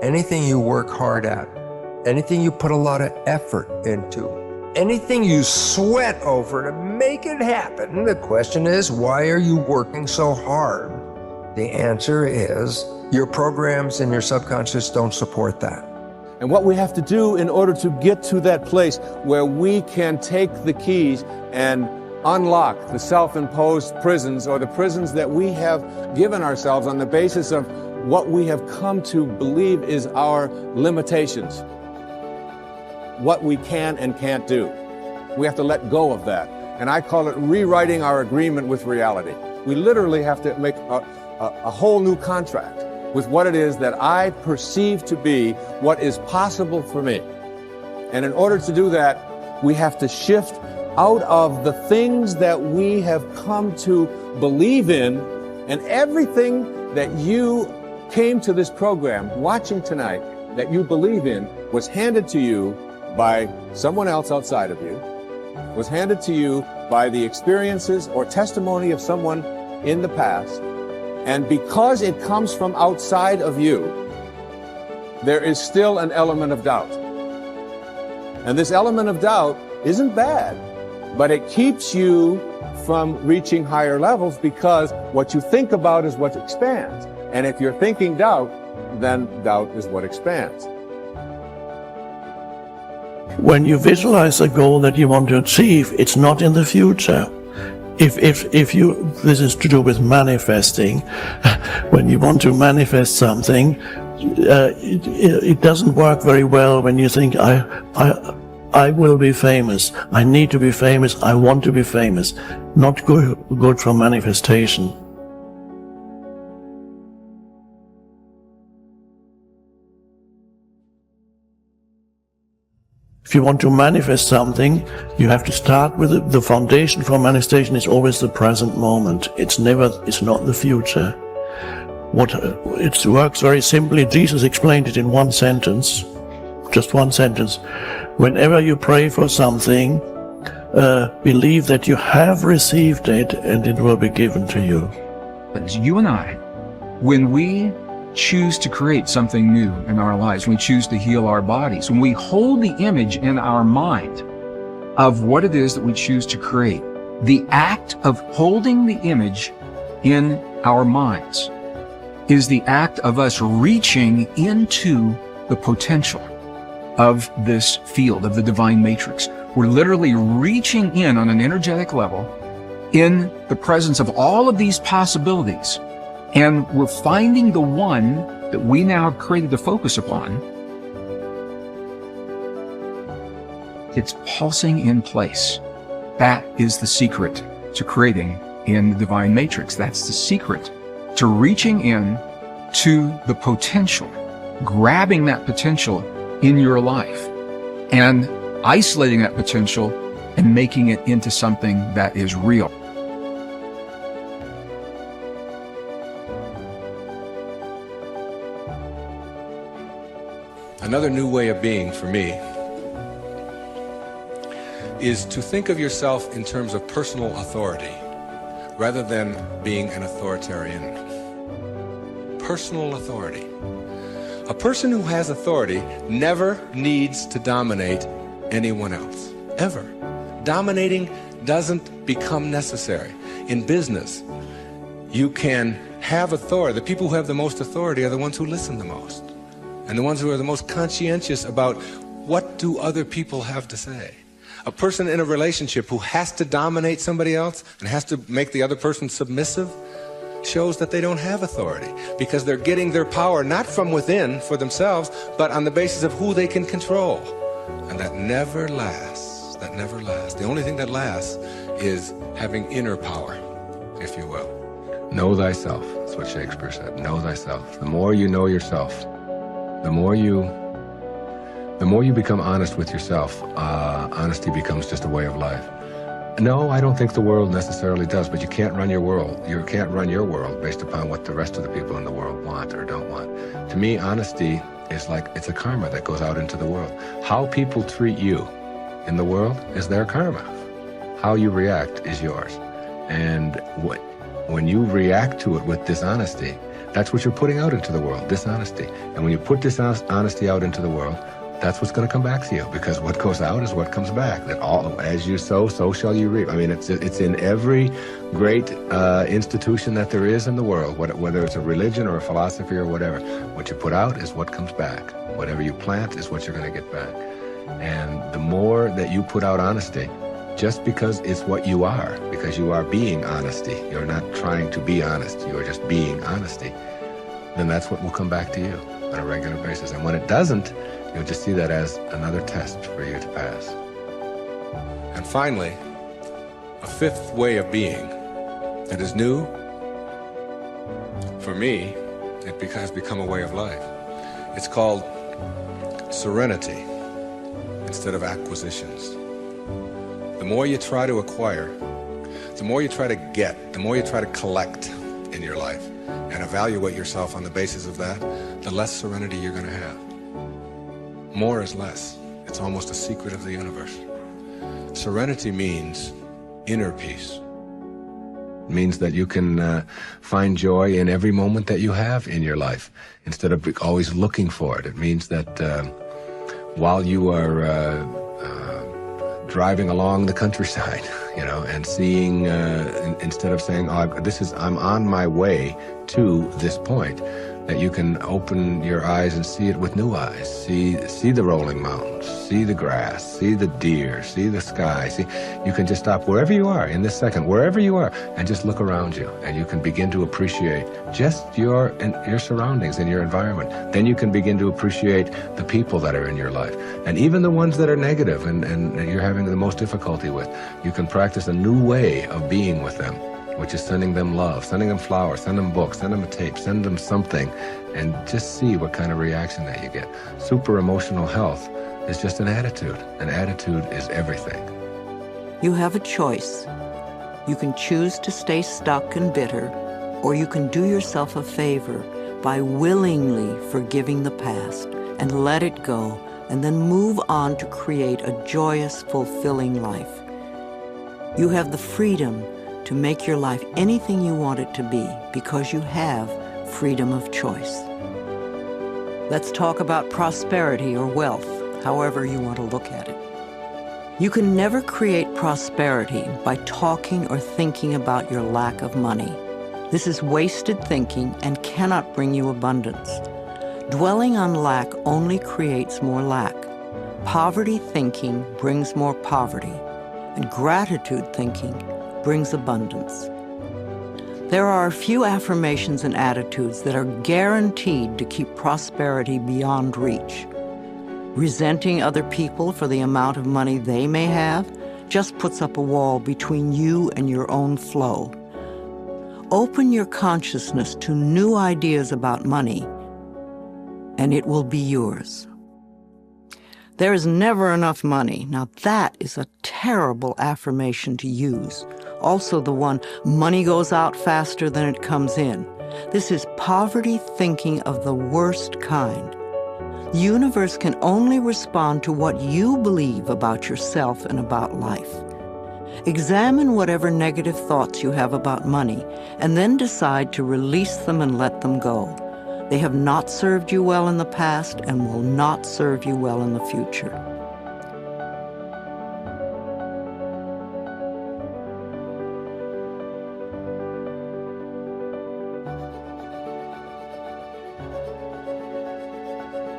anything you work hard at, anything you put a lot of effort into, anything you sweat over to make it happen, the question is, why are you working so hard? The answer is, your programs and your subconscious don't support that. And what we have to do in order to get to that place where we can take the keys and unlock the self-imposed prisons, or the prisons that we have given ourselves on the basis of what we have come to believe is our limitations, what we can and can't do. We have to let go of that. And I call it rewriting our agreement with reality. We literally have to make a whole new contract with what it is that I perceive to be what is possible for me. And in order to do that, we have to shift out of the things that we have come to believe in, and everything that you came to this program watching tonight that you believe in was handed to you by someone else outside of you, was handed to you by the experiences or testimony of someone in the past. And because it comes from outside of you, there is still an element of doubt. And this element of doubt isn't bad, but it keeps you from reaching higher levels, because what you think about is what expands. And if you're thinking doubt, then doubt is what expands. When you visualize a goal that you want to achieve, it's not in the future. If you, this is to do with manifesting. When you want to manifest something, it doesn't work very well when you think, I will be famous, I need to be famous, I want to be famous. Not good for manifestation. If you want to manifest something, you have to start with the foundation for manifestation is always the present moment. It's not the future. It works very simply. Jesus explained it in one sentence, just one sentence. Whenever you pray for something, believe that you have received it and it will be given to you. But you and I, when we choose to create something new in our lives, when we choose to heal our bodies, when we hold the image in our mind of what it is that we choose to create, the act of holding the image in our minds is the act of us reaching into the potential of this field, of the divine matrix. We're literally reaching in on an energetic level in the presence of all of these possibilities. And we're finding the one that we now have created to focus upon. It's pulsing in place. That is the secret to creating in the divine matrix. That's the secret to reaching in to the potential, grabbing that potential in your life and isolating that potential and making it into something that is real. Another new way of being for me is to think of yourself in terms of personal authority rather than being an authoritarian. Personal authority. A person who has authority never needs to dominate anyone else, ever. Dominating doesn't become necessary. In business, you can have authority. The people who have the most authority are the ones who listen the most, and the ones who are the most conscientious about what do other people have to say. A person in a relationship who has to dominate somebody else and has to make the other person submissive shows that they don't have authority, because they're getting their power not from within for themselves, but on the basis of who they can control. And that never lasts. That never lasts. The only thing that lasts is having inner power, if you will. Know thyself. That's what Shakespeare said. Know thyself. The more you know yourself, the more you become honest with yourself, honesty becomes just a way of life. No, I don't think the world necessarily does, but you can't run your world. You can't run your world based upon what the rest of the people in the world want or don't want. To me, honesty is like, it's a karma that goes out into the world. How people treat you in the world is their karma. How you react is yours. And when you react to it with dishonesty, That's what you're putting out into the world, dishonesty. And when you put dishonesty out into the world, that's what's going to come back to you, because what goes out is what comes back. That all, as you sow, so shall you reap. I mean, it's in every great institution that there is in the world, whether it's a religion or a philosophy or whatever. What you put out is what comes back. Whatever you plant is what you're going to get back. And the more that you put out honesty, just because it's what you are, because you are being honesty, you're not trying to be honest, you are just being honesty, then that's what will come back to you on a regular basis. And when it doesn't, you'll just see that as another test for you to pass. And finally, a fifth way of being that is new, for me, it has become a way of life. It's called serenity instead of acquisitions. The more you try to acquire, the more you try to get, the more you try to collect in your life and evaluate yourself on the basis of that, the less serenity you're going to have. More is less. It's almost a secret of the universe. Serenity means inner peace. It means that you can find joy in every moment that you have in your life instead of always looking for it. It means that while you are driving along the countryside, and seeing, instead of saying, I'm on my way to this point, that you can open your eyes and see it with new eyes. See the rolling mountains, see the grass, see the deer, see the sky. You can just stop wherever you are in this second, wherever you are, and just look around you, and you can begin to appreciate just your surroundings and your environment. Then you can begin to appreciate the people that are in your life, and even the ones that are negative and you're having the most difficulty with. You can practice a new way of being with them, which is sending them love, sending them flowers, send them books, send them a tape, send them something, and just see what kind of reaction that you get. Super emotional health is just an attitude. An attitude is everything. You have a choice. You can choose to stay stuck and bitter, or you can do yourself a favor by willingly forgiving the past and let it go, and then move on to create a joyous, fulfilling life. You have the freedom to make your life anything you want it to be, because you have freedom of choice. Let's talk about prosperity or wealth, however you want to look at it. You can never create prosperity by talking or thinking about your lack of money. This is wasted thinking and cannot bring you abundance. Dwelling on lack only creates more lack. Poverty thinking brings more poverty, and gratitude thinking brings abundance. There are a few affirmations and attitudes that are guaranteed to keep prosperity beyond reach. Resenting other people for the amount of money they may have just puts up a wall between you and your own flow. Open your consciousness to new ideas about money, and it will be yours. There is never enough money. Now that is a terrible affirmation to use. Also the one, money goes out faster than it comes in. This is poverty thinking of the worst kind. The universe can only respond to what you believe about yourself and about life. Examine whatever negative thoughts you have about money, and then decide to release them and let them go. They have not served you well in the past and will not serve you well in the future.